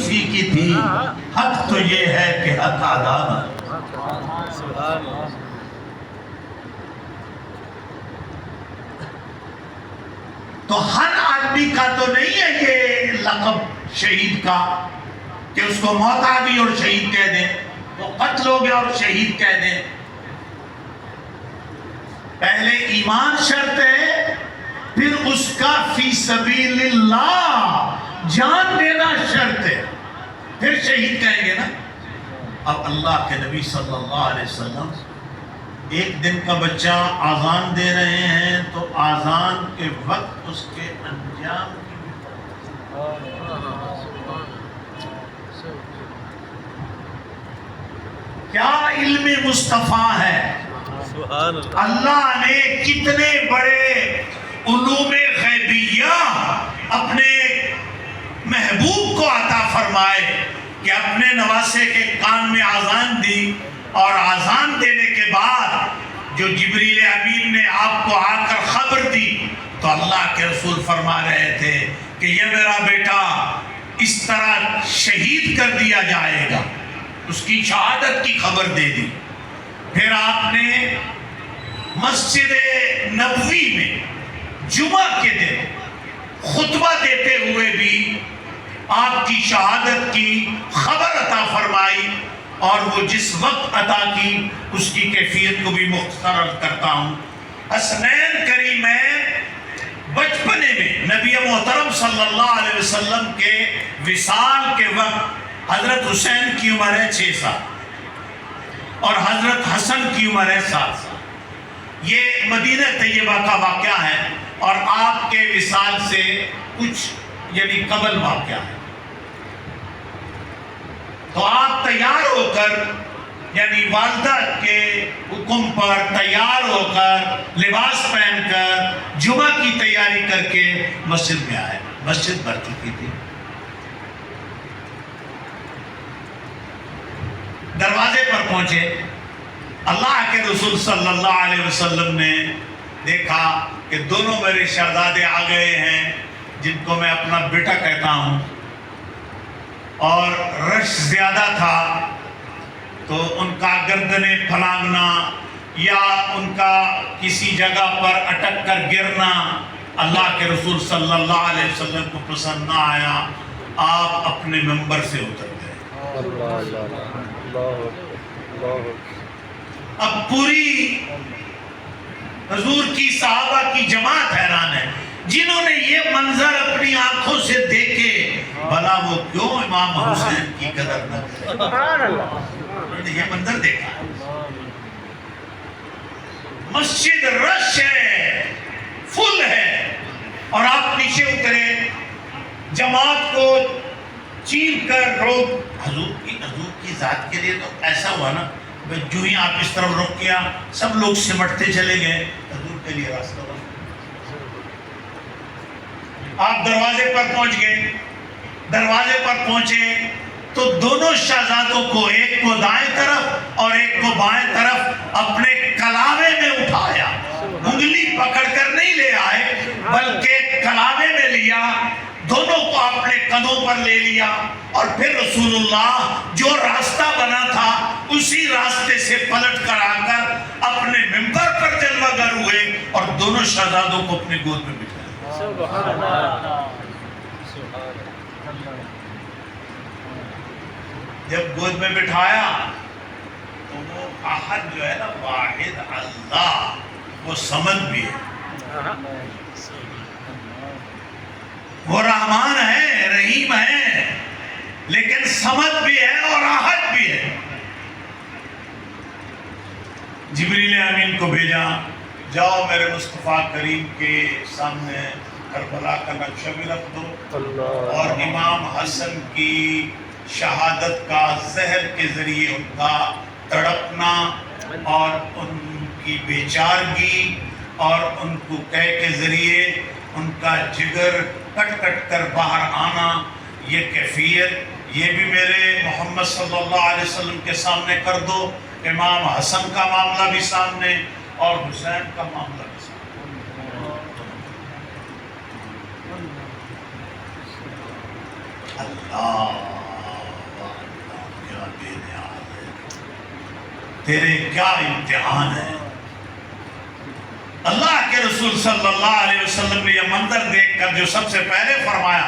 اسی کی تھی، حق تو یہ ہے کہ حق ادا نہ۔ تو ہر آدمی کا تو نہیں ہے یہ لقب شہید کا کہ اس کو موت آ گئی اور شہید کہہ دیں، وہ قتل ہو گیا اور شہید کہہ دیں۔ پہلے ایمان شرط ہے، پھر اس کا فی سبیل اللہ جان دینا شرط ہے، پھر شہید کہیں گے نا۔ اب اللہ کے نبی صلی اللہ علیہ وسلم ایک دن کا بچہ آذان دے رہے ہیں تو آذان کے وقت اس کے انجام کی کیا علم مصطفیٰ ہے۔ اللہ نے کتنے بڑے علوم غیبیہ اپنے محبوب کو عطا فرمائے کہ اپنے نواسے کے کان میں آذان دی، اور آذان دینے کے بعد جو جبریل امین نے آپ کو آ کر خبر دی تو اللہ کے رسول فرما رہے تھے کہ یہ میرا بیٹا اس طرح شہید کر دیا جائے گا، اس کی شہادت کی خبر دے دی۔ پھر آپ نے مسجد نبوی میں جمعہ کے دن خطبہ دیتے ہوئے بھی آپ کی شہادت کی خبر عطا فرمائی، اور وہ جس وقت عطا کی اس کی کیفیت کو بھی مختصر کرتا ہوں۔ حسنین کریمین بچپنے میں نبی محترم صلی اللہ علیہ وسلم کے وصال کے وقت حضرت حسین کی عمر ہے 6 سال اور حضرت حسن کی عمر ہے 7 سال۔ یہ مدینہ طیبہ کا واقعہ ہے اور آپ کے وصال سے کچھ یعنی قبل واقعہ ہے۔ تو آپ تیار ہو کر یعنی والدہ کے حکم پر تیار ہو کر لباس پہن کر جمعہ کی تیاری کر کے مسجد میں آئے۔ مسجد بھر چکی تھی۔ دروازے پر پہنچے، اللہ کے رسول صلی اللہ علیہ وسلم نے دیکھا کہ دونوں میرے شہزادے آ گئے ہیں جن کو میں اپنا بیٹا کہتا ہوں، اور رش زیادہ تھا تو ان کا گردنیں پھلانگنا یا ان کا کسی جگہ پر اٹک کر گرنا اللہ کے رسول صلی اللہ علیہ وسلم کو پسند نہ آیا۔ آپ اپنے منبر سے اتر گئے۔ اب پوری حضور کی صحابہ کی جماعت حیران ہے، جنہوں نے یہ منظر اپنی آنکھوں سے دیکھے، بھلا وہ کیوں امام حسین کی قدر نہ کرے۔ انہوں نے یہ منظر دیکھا، مسجد رش ہے، فل ہے، اور آپ نیچے اترے، جماعت کو چیر کر روک۔ حضور کی ذات کے لیے تو ایسا ہوا نا، جو ہی آپ اس طرف رک کیا سب لوگ سمٹتے چلے گئے، حضور کے لیے راستہ بنا۔ آپ دروازے پر پہنچ گئے، دروازے پر پہنچے تو دونوں شہزادوں کو، ایک کو دائیں طرف اور ایک کو بائیں طرف، اپنے کلاوے میں اٹھایا۔ انگلی پکڑ کر نہیں لے آئے بلکہ کلاوے میں لیا، دونوں کو اپنے قدموں پر لے لیا، اور پھر رسول اللہ جو راستہ بنا تھا اسی راستے سے پلٹ کر آ کر اپنے منبر پر جلوہ گر ہوئے اور دونوں شہزادوں کو اپنے گود میں بٹھایا۔ جب گود میں بٹھایا تو وہ احد جو ہے نا، واحد اللہ، وہ سمد بھی ہے، وہ رحمان ہے، رحیم ہے، لیکن سمد بھی ہے اور احد بھی ہے۔ جبریل امین کو بھیجا، جاؤ میرے مصطفیٰ کریم کے سامنے کربلا کا نقشہ بھی رکھ دو، اور امام حسن کی شہادت کا زہر کے ذریعے ان کا تڑپنا اور ان کی بیچارگی اور ان کو قے کے ذریعے ان کا جگر کٹ کٹ کر باہر آنا، یہ کیفیت یہ بھی میرے محمد صلی اللہ علیہ وسلم کے سامنے کر دو۔ امام حسن کا معاملہ بھی سامنے اور حسین کا معاملہ بھی سامنے۔ اللہ کیا بے نیاز ہے، تیرے کیا امتحان ہے۔ اللہ کے رسول صلی اللہ علیہ وسلم نے یہ منظر دیکھ کر جو سب سے پہلے فرمایا،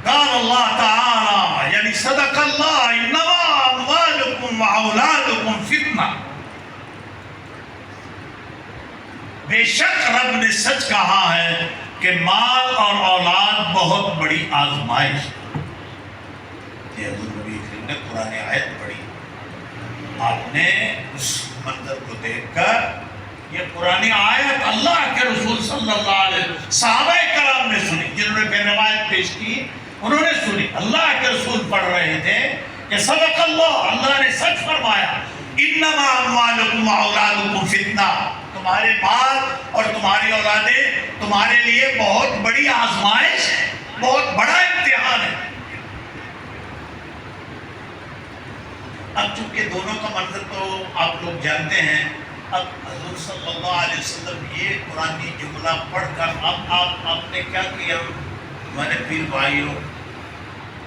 قال اللہ تعالی، یعنی صدق اللہ، انما اموالکم واولادکم فتنہ، بے شک رب نے سچ کہا ہے کہ مال اور اولاد بہت بڑی آزمائش ہے۔ یہ حضور نبی کریم نے قرآن آیت پڑھی، آپ نے اس منظر کو دیکھ کر یہ قرآن آیت اللہ کے رسول صلی اللہ علیہ وسلم صحابہ کرام نے سنی، جنہوں نے روایت پیش کی انہوں نے سنی، اللہ کے رسول پڑھ رہے تھے کہ صدق اللہ، اللہ نے سچ فرمایا، انما اموالکم واولادکم فتنہ، تمہارے مال اور تمہاری اولادیں تمہارے لیے بہت بڑی آزمائش ہے، بہت بڑا امتحان ہے۔ اب چونکہ دونوں کا منظر تو آپ لوگ جانتے ہیں، اب حضور صلی اللہ علیہ وسلم یہ قرآنی جملہ پڑھ کر اب آپ نے کیا کیا؟ ہمارے پیر بھائیوں،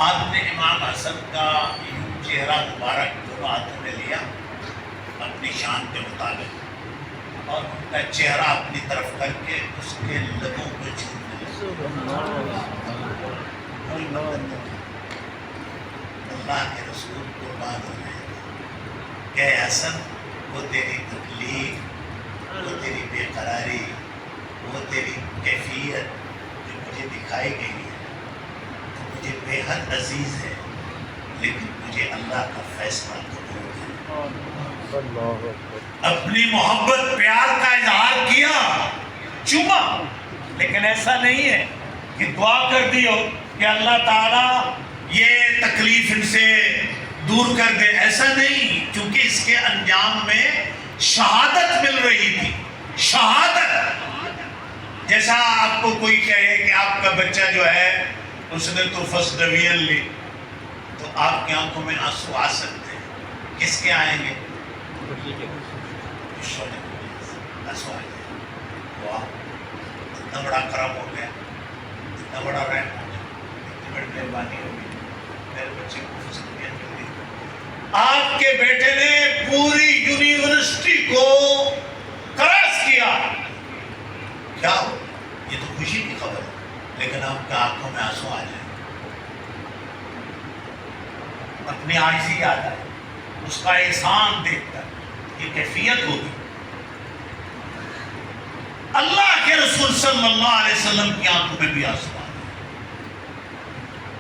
آپ نے امام حسن کا چہرہ مبارک دونوں ہاتھوں میں لیا اپنی شان کے مطابق، اور ان کا چہرہ اپنی طرف کر کے اس کے لبوں کو چھونے لگا۔ اللہ کے رسول قربان ہو گئے کہ حسن، وہ تیری تکلیف، وہ تیری بے قراری، وہ تیری کیفیت جو مجھے دکھائی گئی ہے تو مجھے بے حد عزیز ہے، لیکن مجھے اللہ کا فیصلہ قبول ہے۔ اپنی محبت پیار کا اظہار کیا، چوما، لیکن ایسا نہیں ہے کہ دعا کر دی ہو کہ اللہ تعالیٰ یہ تکلیف ان سے دور کر دے، ایسا نہیں، چونکہ اس کے انجام میں شہادت مل رہی تھی۔ شہادت، جیسا آپ کو کوئی کہے کہ آپ کا بچہ جو ہے اس نے تو فرسٹ ڈویژن لی، تو آپ کی آنکھوں میں آنسو آ سکتے ہیں، کس کے آئیں گے؟ آنسو آئیں گے۔ واہ، اتنا بڑا کرم ہو گیا، اتنا بڑا رحم ہو گیا، اتنی بڑی مہربانی ہو گئی، میرے بچے کو فرسٹ ڈویژن مل گئی۔ آپ کے بیٹے نے پوری یونیورسٹی کو کراس کیا، کیا ہو؟ یہ تو خوشی کی خبر ہے، لیکن آپ کے آنکھوں میں آنسو آ جائیں، اپنی عاجزی یاد آئے، اس کا احسان دیکھ کر یہ کیفیت ہوگی۔ اللہ کے رسول صلی اللہ علیہ وسلم کی آنکھوں میں بھی آنسو آ جائے،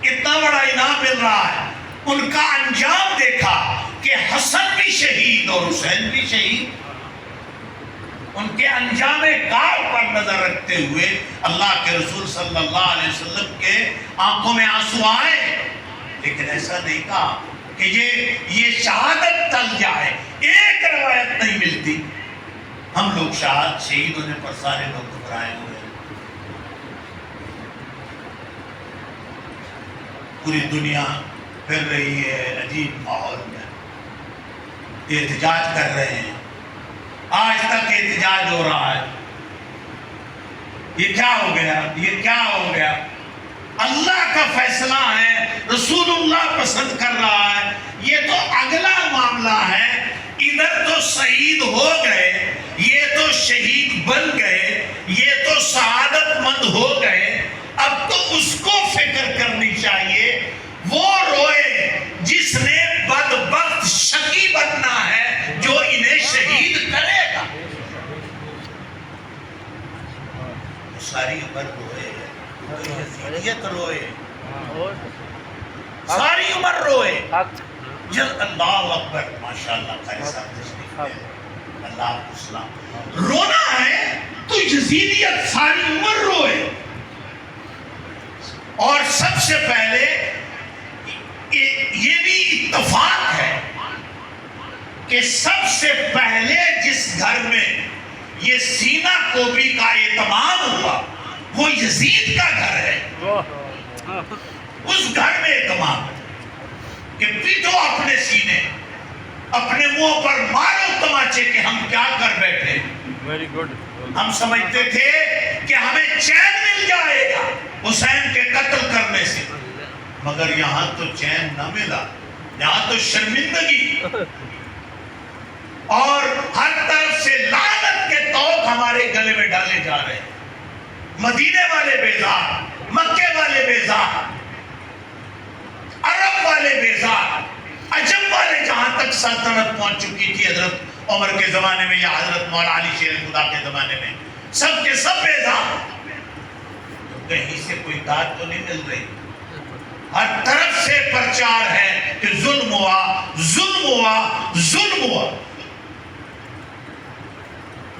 اتنا بڑا انعام مل رہا ہے۔ ان کا انجام دیکھا کہ حسن بھی شہید اور حسین بھی شہید، ان کے انجام کار پر نظر رکھتے ہوئے اللہ کے رسول صلی اللہ علیہ وسلم کے آنکھوں میں آنسو آئے، لیکن ایسا نہیں کہا کہ یہ شہادت ٹل جائے۔ ایک روایت نہیں ملتی، ہم لوگ شہید ہونے پر سارے لوگ گھبرائے ہوئے، پوری دنیا پھر رہی ہے عجیب ماحول میں، احتجاج کر رہے ہیں، آج تک احتجاج ہو رہا ہے۔ یہ کیا ہو گیا؟ یہ کیا ہو گیا؟ اللہ کا فیصلہ ہے، رسول اللہ پسند کر رہا ہے، یہ تو اگلا معاملہ ہے۔ ادھر تو شہید ہو گئے، یہ تو شہید بن گئے، یہ تو سعادت مند ہو گئے، اب تو اس کو فکر کرنی چاہیے، وہ روئے جس نے بدبخت شقی بننا ہے جو انہیں شہید کرے گا۔ ساری عمر روئے، یزیدیت روئے، ساری عمر روئے، اللہ اکبر، ماشاءاللہ قاری صاحب تشریف لے، اللہ آپ کو سلام۔ رونا ہے تو یزیدیت ساری عمر روئے، اور سب سے پہلے یہ بھی اتفاق ہے کہ سب سے پہلے جس گھر میں یہ سینہ کوبی کا اہتمام ہوا وہ یزید کا گھر ہے۔ اس گھر میں اہتمام کہ پیٹو اپنے سینے، اپنے منہ پر مارو تماچے کہ ہم کیا کر بیٹھے۔ ہم سمجھتے تھے کہ ہمیں چین مل جائے گا حسین کے قتل کرنے سے، مگر یہاں تو چین نہ ملا، یہاں تو شرمندگی اور ہر طرف سے لعنت کے طوق ہمارے گلے میں ڈالے جا رہے ہیں. مدینے والے بیزار، مکے والے بیزار، عرب والے بیزار، عجم والے جہاں تک سلطنت پہنچ چکی تھی حضرت عمر کے زمانے میں یا حضرت مولا علی شیر خدا کے زمانے میں، سب کے سب بیزار. کہیں سے کوئی داد تو نہیں مل رہی. ہر طرف سے پرچار ہے کہ ظلم ہوا، ظلم ہوا، ظلم ہوا.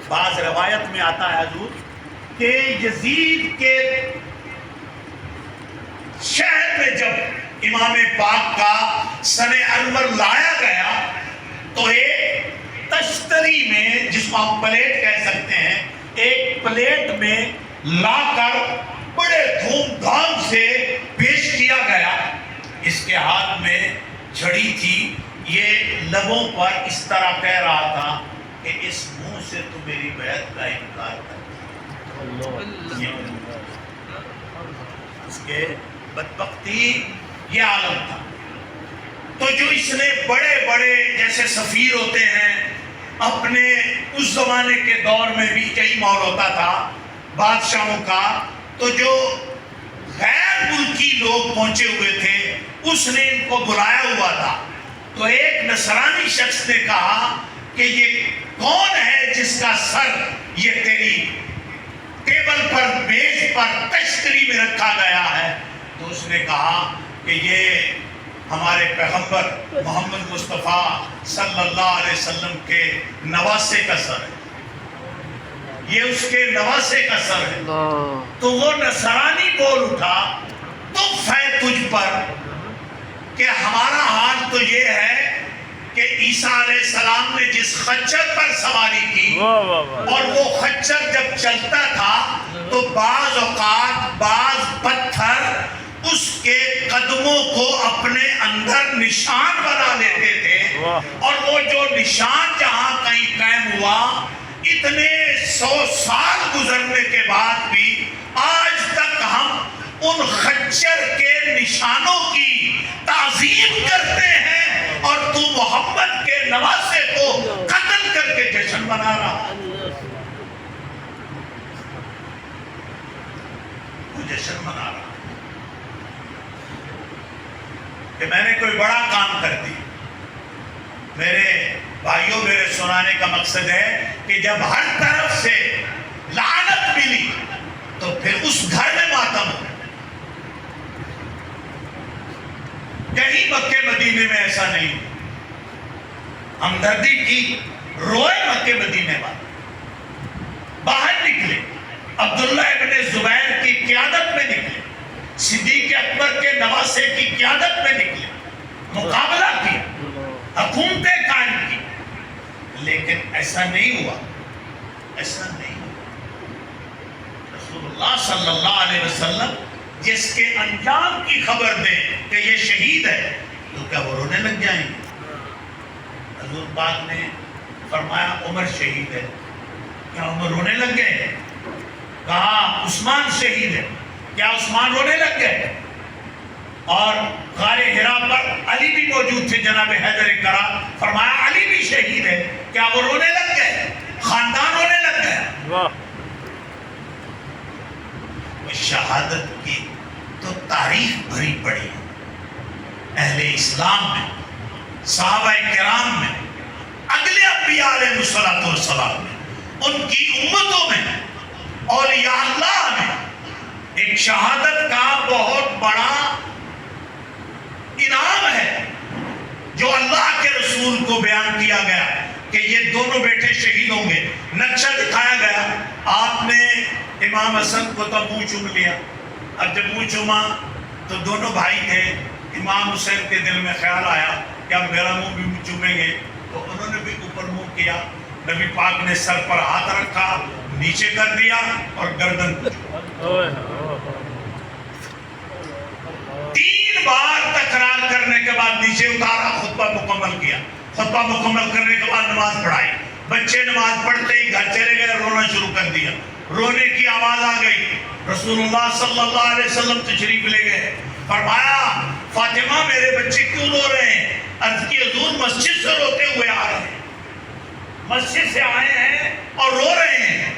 بعض روایت میں آتا ہے حضور کہ یزید کے شہر میں جب امام پاک کا سن انور لایا گیا تو ایک تشتری میں، جس کو ہم پلیٹ کہہ سکتے ہیں، ایک پلیٹ میں لا کر بڑے دھوم دھام سے پیش کیا گیا. اس کے ہاتھ میں چھڑی تھی. یہ لبوں پر اس طرح کہہ رہا تھا کہ اس منہ سے تو میری بیعت کا انکار کر. اس کے بدبختی یہ عالم تھا. تو جو اس نے بڑے بڑے جیسے سفیر ہوتے ہیں، اپنے اس زمانے کے دور میں بھی کئی مول ہوتا تھا بادشاہوں کا، تو جو غیر ملکی لوگ پہنچے ہوئے تھے اس نے ان کو بلایا ہوا تھا. تو ایک نصرانی شخص نے کہا کہ یہ کون ہے جس کا سر یہ تیری ٹیبل پر، میز پر، تشتری میں رکھا گیا ہے؟ تو اس نے کہا کہ یہ ہمارے پیغمبر محمد مصطفیٰ صلی اللہ علیہ وسلم کے نواسے کا سر ہے، یہ اس کے نواسے کا سر ہے. تو وہ نصرانی بول اٹھا، تف ہے تجھ پر کہ ہمارا حال تو یہ ہے کہ عیسیٰ علیہ السلام نے جس خچر پر سواری کی اور وہ خچر جب چلتا تھا تو بعض اوقات بعض پتھر اس کے قدموں کو اپنے اندر نشان بنا لیتے تھے، اور وہ جو نشان جہاں کہیں قائم ہوا، اتنے 100 سال گزرنے کے بعد بھی آج تک ہم ان خچر کے نشانوں کی تعظیم کرتے ہیں، اور تو محمد کے نواسے کو قتل کر کے جشن منا رہا. وہ جشن منا رہا کہ میں نے کوئی بڑا کام کر دی. میرے بھائیوں، میرے سنانے کا مقصد ہے کہ جب ہر طرف سے لعنت ملی تو پھر اس گھر میں ماتم ہو. کہیں مکے مدینے میں ایسا نہیں. ہمدردی کی، روئے مکے مدینے والے. باہر نکلے، عبداللہ ابن زبیر کی قیادت میں نکلے، صدیق اکبر کے نواسے کی قیادت میں نکلے، مقابلہ کیا، حکومتیں قائم کی. لیکن ایسا نہیں ہوا، ایسا نہیں ہوا. رسول اللہ صلی اللہ علیہ وسلم جس کے انجام کی خبر دیں کہ یہ شہید ہے تو کیا وہ رونے لگ جائیں گے؟ حضور پاک نے فرمایا عمر شہید ہے. کیا عمر رونے لگ گئے؟ کہا عثمان شہید ہے. کیا عثمان رونے لگ گئے؟ اور غار حرا پر علی بھی موجود تھے، جناب حیدر کرام. فرمایا علی بھی شہید ہے. کیا وہ رونے لگ گئے؟ خاندان رونے لگ گئے. شہادت کی تو تاریخ بھری پڑی اہل اسلام میں، صحابہ کرام میں، اگلے انبیاء علیہ السلام میں، ان کی امتوں میں، اولیاء اللہ میں. ایک شہادت کا بہت بڑا انعام ہے جو اللہ کے رسول کو بیان کیا گیا کہ یہ دونوں بیٹے شہید ہوں گے. نقشہ دکھایا گیا، آپ نے امام حسن کو تو منہ چوم لیا. اب جب منہ چوما تو دونوں بھائی تھے. امام حسین کے دل میں خیال آیا کہ اب میرا منہ بھی چومیں گے، تو انہوں نے بھی اوپر منہ کیا. نبی پاک نے سر پر ہاتھ رکھا، نیچے کر دیا اور گردن کو چوما. 3 بار تکرار کرنے کے بعد نیچے اتارا، خطبہ مکمل کیا. خطبہ مکمل کرنے کے بعد نماز پڑھائی. بچے نماز پڑھتے ہی گھر چلے گئے، رونا شروع کر دیا. رونے کی آواز آ گئی. رسول اللہ صلی اللہ علیہ وسلم تشریف لے گئے. فرمایا فاطمہ میرے بچے کیوں رو رہے ہیں؟ عرض کی حضور مسجد سے روتے ہوئے آ رہے ہیں، مسجد سے آئے ہیں اور رو رہے ہیں۔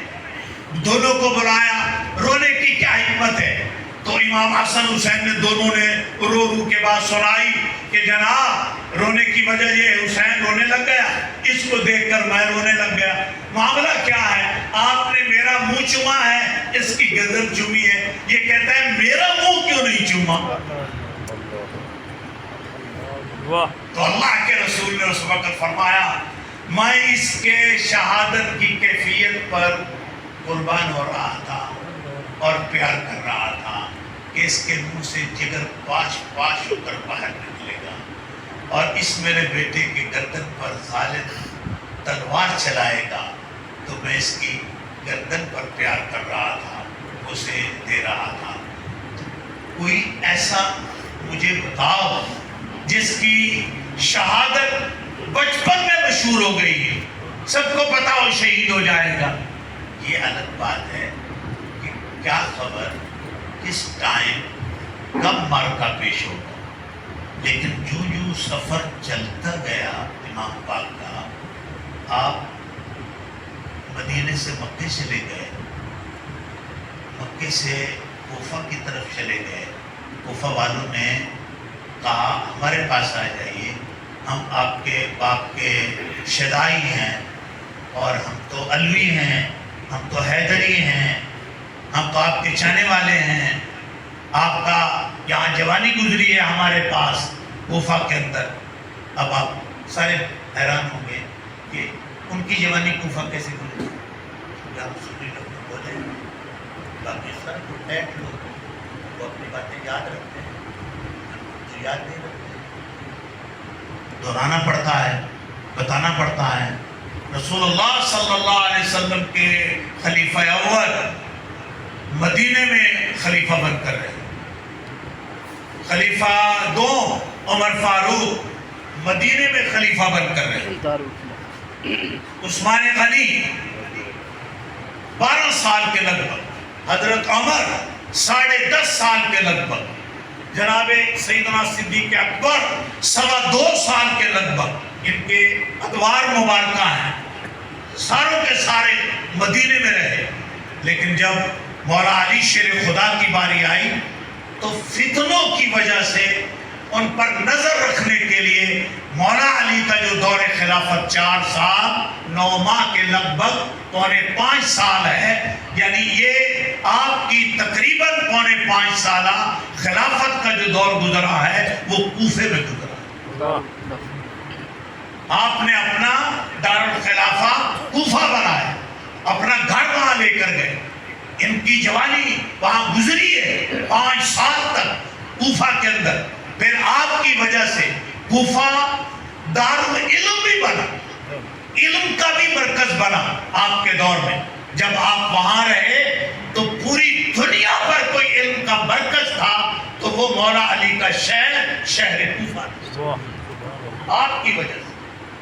دونوں کو بلایا، رونے کی کیا حکمت ہے؟ تو امام حسن حسین نے دونوں نے رو رو کے بعد سنائی کہ جناب رونے کی وجہ یہ ہے، حسین رونے لگ گیا، اس کو دیکھ کر میں رونے لگ گیا۔ معاملہ کیا ہے؟ آپ نے میرا منہ چوما ہے، اس کی گردن چومی ہے۔ یہ کہتا ہے میرا منہ کیوں نہیں چوما؟ تو اللہ کے رسول نے اس وقت فرمایا میں اس کے شہادت کی کیفیت پر قربان ہو رہا تھا اور پیار کر رہا تھا کہ اس کے منہ سے جگر پاش پاش ہو کر باہر نکلے گا، اور اس میرے بیٹے کی گردن پر ظالم تلوار چلائے گا، تو میں اس کی گردن پر پیار کر رہا تھا، اسے دے رہا تھا۔ کوئی ایسا مجھے بتاؤ جس کی شہادت بچپن میں مشہور ہو گئی ہے، سب کو پتا ہو شہید ہو جائے گا۔ یہ الگ بات ہے کہ کیا خبر کس ٹائم کب معرکہ پیش ہوگا، لیکن جو جو سفر چلتا گیا امام پاک کا، آپ مدینے سے مکے چلے گئے، مکے سے کوفہ کی طرف چلے گئے۔ کوفہ والوں نے کہا ہمارے پاس آ جائیے، ہم آپ کے باپ کے شدائی ہیں، اور ہم تو علوی ہیں، ہم تو حیدری ہیں، ہم تو آپ کے چاہنے والے ہیں، آپ کا یہاں جوانی گزری ہے ہمارے پاس کوفہ کے اندر۔ اب آپ سارے حیران ہوں گے کہ ان کی جوانی کوفہ کیسے گزری؟ سنی لوگ بولے، باقی سر ٹیٹ لوگ وہ اپنی باتیں یاد رکھتے ہیں، جو یاد نہیں رکھتے دہرانا پڑتا ہے، بتانا پڑتا ہے۔ رسول اللہ صلی اللہ علیہ وسلم کے خلیفہ اول مدینے میں خلیفہ بن کر رہے، خلیفہ دو عمر فاروق مدینے میں خلیفہ بن کر رہے، عثمان غنی 12 سال کے لگ بھگ، حضرت عمر 10.5 سال کے لگ بھگ، جناب سیدنا صدیق اکبر 2.25 سال کے لگ بھگ، ان کے ادوار مبارکہ ہیں، ساروں کے سارے مدینے میں رہے۔ لیکن جب مولا علی شیر خدا کی باری آئی تو فتنوں کی وجہ سے ان پر نظر رکھنے کے لیے مولا علی کا جو دور خلافت 4 سال 9 ماہ کے لگ بھگ 4.25 سال ہے، یعنی یہ آپ کی تقریباً 4.25 سالہ خلافت کا جو دور گزرا ہے وہ کوفے میں گزرا۔ آپ نے اپنا دارالخلافہ کوفہ بنایا، اپنا گھر وہاں لے کر گئے، ان کی جوانی وہاں گزری ہے 5 سال تک کوفہ کے اندر۔ پھر آپ کی وجہ سے کوفہ دارالعلم بھی بنا، علم کا بھی مرکز بنا آپ کے دور میں۔ جب آپ وہاں رہے تو پوری دنیا پر کوئی علم کا مرکز تھا تو وہ مولا علی کا شہر کوفہ تھا۔ آپ کی وجہ سے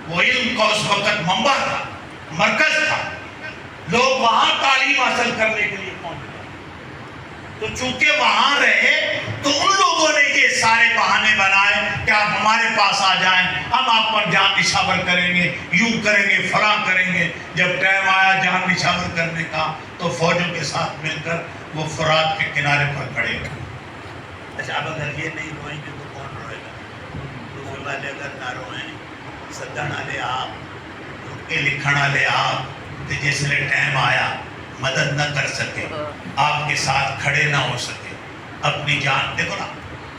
وہ علم کا اس وقت منبع تھا، مرکز تھا، لوگ وہاں تعلیم حاصل کرنے کے لیے پہنچے۔ تو چونکہ وہاں رہے تو ان لوگوں نے یہ سارے بہانے بنائے کہ آپ ہمارے پاس آ جائیں، ہم آپ پر جان نشاور کریں گے، یوں کریں گے، فلاں کریں گے۔ جب ٹائم آیا جان نشاور کرنے کا تو فوجوں کے ساتھ مل کر وہ فرات کے کنارے پر کھڑے ہوئے۔ اچھا اب اگر یہ نہیں روئیں گے تو کون روئے گا؟ روئے والے اگر نہ روئیں، سدن والے آپ، لکھن والے آپ، تو جس نے ٹائم آیا مدد نہ کر سکے، آپ کے ساتھ کھڑے نہ ہو سکے، اپنی جان دیکھو نا،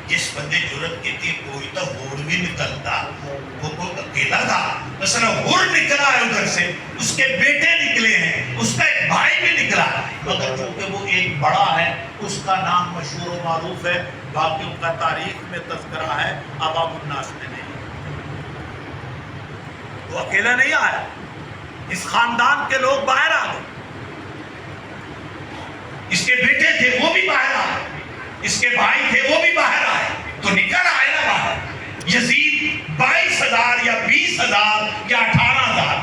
جس بندے جرت کی تھی کوئی تو ہور بھی نکلتا، وہ کوئی اکیلا تھا، مثلا ہور نکلا ہے ادھر سے، اس کے بیٹے نکلے ہیں، اس کا ایک بھائی بھی نکلا، مگر چونکہ وہ ایک بڑا ہے، اس کا نام مشہور و معروف ہے، باقیوں کا تاریخ میں تذکرہ ہے، عوام الناس میں نہیں۔ وہ اکیلا نہیں آیا، اس خاندان کے لوگ باہر آ گئے، اس کے بیٹے تھے وہ بھی باہر آئے، اس کے بھائی تھے وہ بھی باہر آئے، تو نکل آئے نا باہر۔ یزید 22,000 یا 20,000 یا 18,000،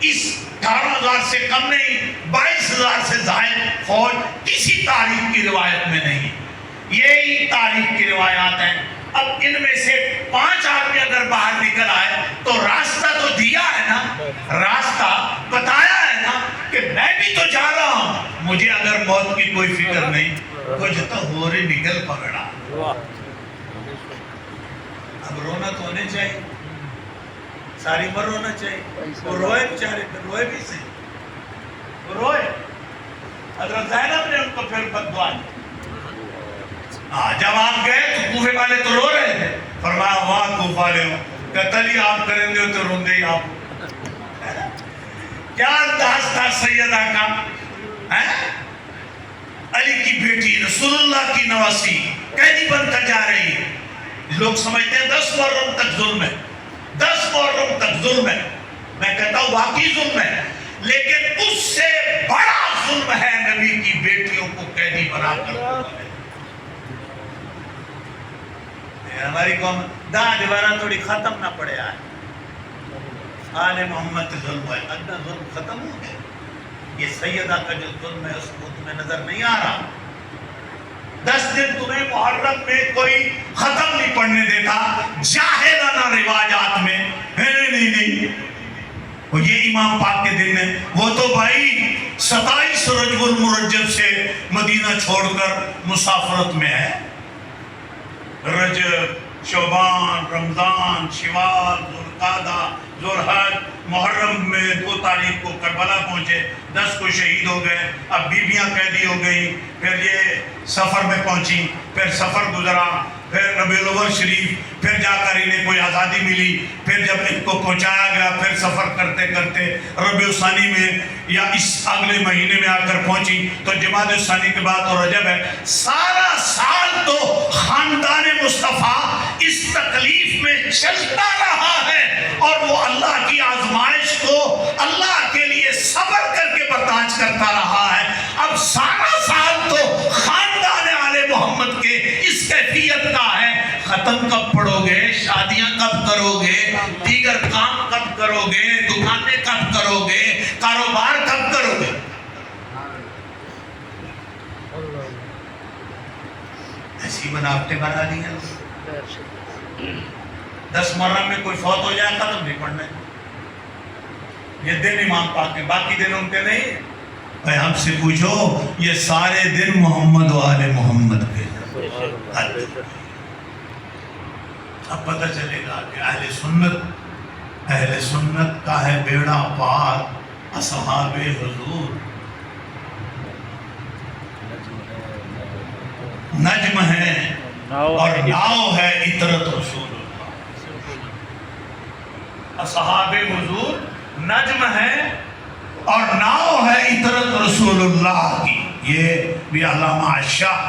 اس 18,000 سے کم نہیں، 22,000 سے زائد فوج کسی تاریخ کی روایت میں نہیں، یہی تاریخ کی روایات ہیں۔ اب ان میں سے 5 آدمی اگر باہر نکل نکل آئے تو راستہ تو دیا ہے نا، راستہ بتایا ہے نا کہ میں بھی تو جا رہا ہوں، مجھے اگر موت کی کوئی فکر نہیں، کچھ تو ہو رہی نکل پکڑا۔ اب رونا تو ہونے چاہیے، ساری عمر رونا چاہیے۔ وہ روئے بیچارے، پھر روئے بھی سے، وہ روئے۔ حضرت زینب نے ان کو پھر بددعا دی۔ جب آپ گئے تو کوفے والے تو رو رہے تھے، فرمایا واہ کوفہ والے ہو، قتل ہی آپ کریں گے تو روندے ہی آپ۔ کیا انداز تھا سیدہ کا، علی کی بیٹی رسول اللہ کی نواسی قیدی بن کر جا رہی ہے، لوگ سمجھتے ہیں 10 محرم تک ظلم ہے، 10 محرم تک ظلم ہے، میں کہتا ہوں واقعی ظلم ہے، لیکن اس سے بڑا ظلم ہے نبی کی بیٹیوں کو قیدی بنا کر۔ ہماری قوم دا دیوارہ تھوڑی ختم نہ پڑے آئے، آل محمد ظلم ہے، ادنا ظلم ختم ہو گئے، یہ سیدہ کا جو ظلم ہے اس کو تمہیں نظر نہیں آ رہا۔ 10 دن تمہیں محرم میں کوئی ختم نہیں پڑھنے دیتا، جاہلانہ روایات میں، نہیں وہ یہ امام پاک کے دن میں، وہ تو بھائی 27 رجب المرجب سے مدینہ چھوڑ کر مسافرت میں ہے۔ رجب، شعبان، رمضان، شوال، ذوالقعدہ، ذوالحج، محرم میں 2 تاریخ کو کربلا پہنچے، 10 کو شہید ہو گئے، اب بیویاں قیدی ہو گئی، پھر یہ سفر میں پہنچی، پھر سفر گزرا، پھر ربیع الاول شریف، پھر جا کر انہیں کوئی آزادی ملی، پھر جب ان کو پہنچایا گیا، پھر سفر کرتے کرتے ربیع الثانی میں یا اس اگلے مہینے میں آ کر پہنچی، تو جمادی الثانی کے بعد تو رجب ہے۔ سارا سال تو خاندان مصطفیٰ اس تکلیف میں چلتا رہا ہے، اور وہ اللہ کی آزمائش کو اللہ کے لیے صبر کر کے برداشت کرتا رہا ہے۔ اب سارا سال تو خاندان آل محمد کے اس کیفیت کا ہے، ختم کب پڑھو گے، شادیاں کب کرو گے، دیگر کام کب کرو گے، دکانیں کب کرو گے، کاروبار کب کرو گے؟ ایسی بناوٹیں بنا دی ہیں۔ 10 محرم میں کوئی فوت ہو جائے ختم نہیں پڑھنے، یہ دن امام پاک کے، باقی دن ان کے نہیں۔ بھائی ہم سے پوچھو، یہ سارے دن محمد و آل محمد کے، اب پتہ چلے گا کہ اہل سنت کا ہے بیڑا پار، اصحاب حضور نجم ہے اور ناؤ ہے عطرت رسول اللہ۔ اصحاب حضور نجم ہے اور ناؤ ہے عطرت رسول اللہ کی۔ یہ بھی علامہ شاہ